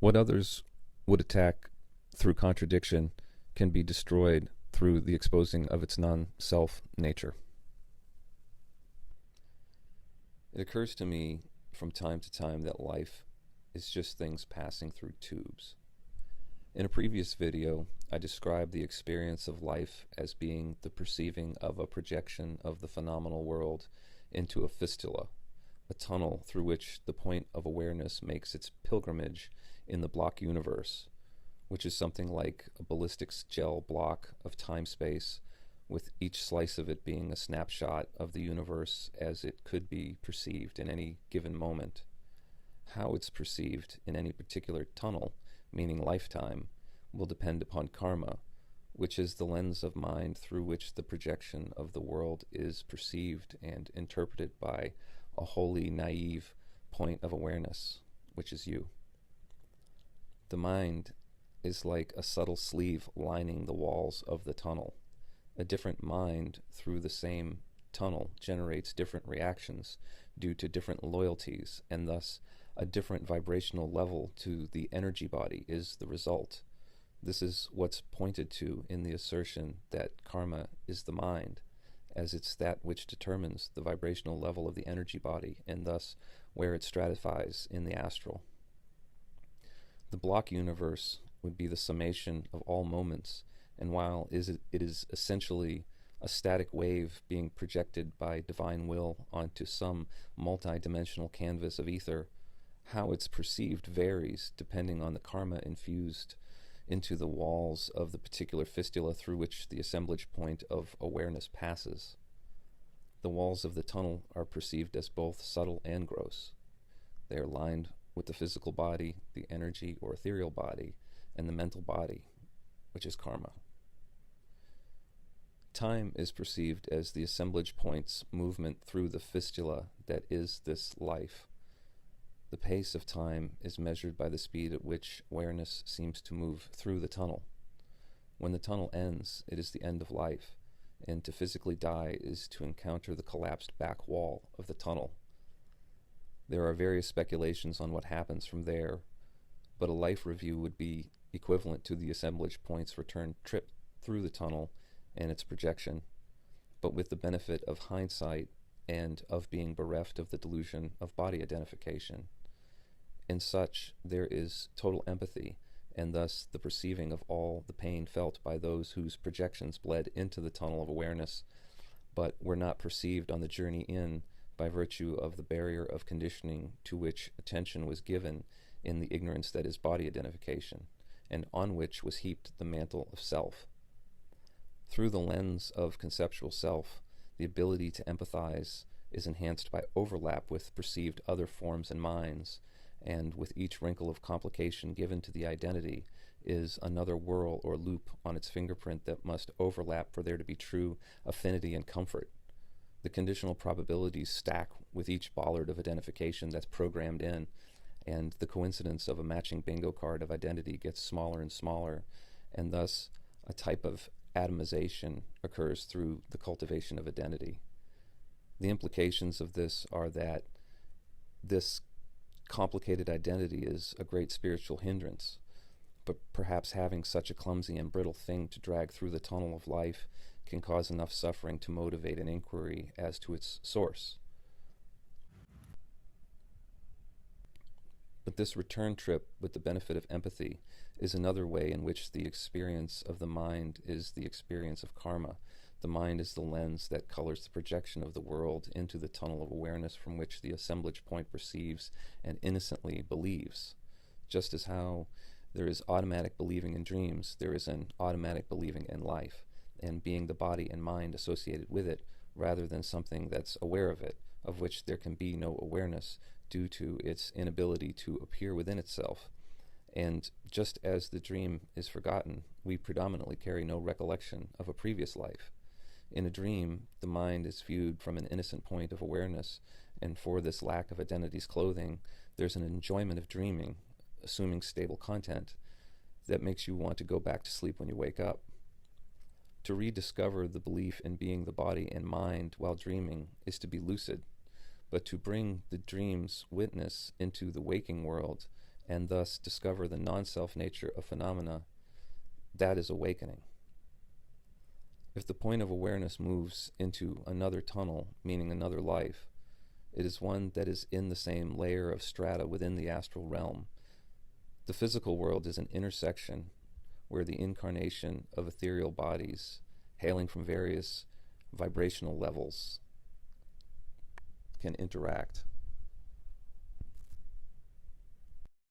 What others would attack through contradiction can be destroyed through the exposing of its non-self nature. It occurs to me from time to time that life is just things passing through tubes. In a previous video, I described the experience of life as being the perceiving of a projection of the phenomenal world into a fistula, a tunnel through which the point of awareness makes its pilgrimage in the block universe, which is something like a ballistics gel block of time-space, with each slice of it being a snapshot of the universe as it could be perceived in any given moment. How it's perceived in any particular tunnel, meaning lifetime, will depend upon karma, which is the lens of mind through which the projection of the world is perceived and interpreted by a wholly naive point of awareness, which is you. The mind is like a subtle sleeve lining the walls of the tunnel. A different mind through the same tunnel generates different reactions due to different loyalties, and thus a different vibrational level to the energy body is the result. This is what's pointed to in the assertion that karma is the mind, as it's that which determines the vibrational level of the energy body and thus where it stratifies in the astral. The block universe would be the summation of all moments, and while it is essentially a static wave being projected by divine will onto some multi-dimensional canvas of ether, how it's perceived varies depending on the karma infused into the walls of the particular fistula through which the assemblage point of awareness passes. The walls of the tunnel are perceived as both subtle and gross. They are lined with the physical body, the energy or ethereal body, and the mental body, which is karma. Time is perceived as the assemblage point's movement through the fistula that is this life. The pace of time is measured by the speed at which awareness seems to move through the tunnel. When the tunnel ends, it is the end of life, and to physically die is to encounter the collapsed back wall of the tunnel. There are various speculations on what happens from there, but a life review would be equivalent to the assemblage point's return trip through the tunnel and its projection, but with the benefit of hindsight and of being bereft of the delusion of body identification. In such, there is total empathy, and thus the perceiving of all the pain felt by those whose projections bled into the tunnel of awareness, but were not perceived on the journey in by virtue of the barrier of conditioning to which attention was given in the ignorance that is body identification, and on which was heaped the mantle of self. Through the lens of conceptual self, the ability to empathize is enhanced by overlap with perceived other forms and minds, and with each wrinkle of complication given to the identity is another whirl or loop on its fingerprint that must overlap for there to be true affinity and comfort. The conditional probabilities stack with each bollard of identification that's programmed in, and the coincidence of a matching bingo card of identity gets smaller and smaller, and thus a type of atomization occurs through the cultivation of identity. The implications of this are that this complicated identity is a great spiritual hindrance, but perhaps having such a clumsy and brittle thing to drag through the tunnel of life can cause enough suffering to motivate an inquiry as to its source. But this return trip with the benefit of empathy is another way in which the experience of the mind is the experience of karma. The mind is the lens that colors the projection of the world into the tunnel of awareness from which the assemblage point perceives and innocently believes. Just as how there is automatic believing in dreams, there is an automatic believing in life, and being the body and mind associated with it, rather than something that's aware of it, of which there can be no awareness due to its inability to appear within itself. And just as the dream is forgotten, we predominantly carry no recollection of a previous life. In a dream, the mind is viewed from an innocent point of awareness, and for this lack of identity's clothing, there's an enjoyment of dreaming, assuming stable content, that makes you want to go back to sleep when you wake up. To rediscover the belief in being the body and mind while dreaming is to be lucid, but to bring the dream's witness into the waking world and thus discover the non-self nature of phenomena, that is awakening. If the point of awareness moves into another tunnel, meaning another life, it is one that is in the same layer of strata within the astral realm. The physical world is an intersection where the incarnation of ethereal bodies, hailing from various vibrational levels, can interact.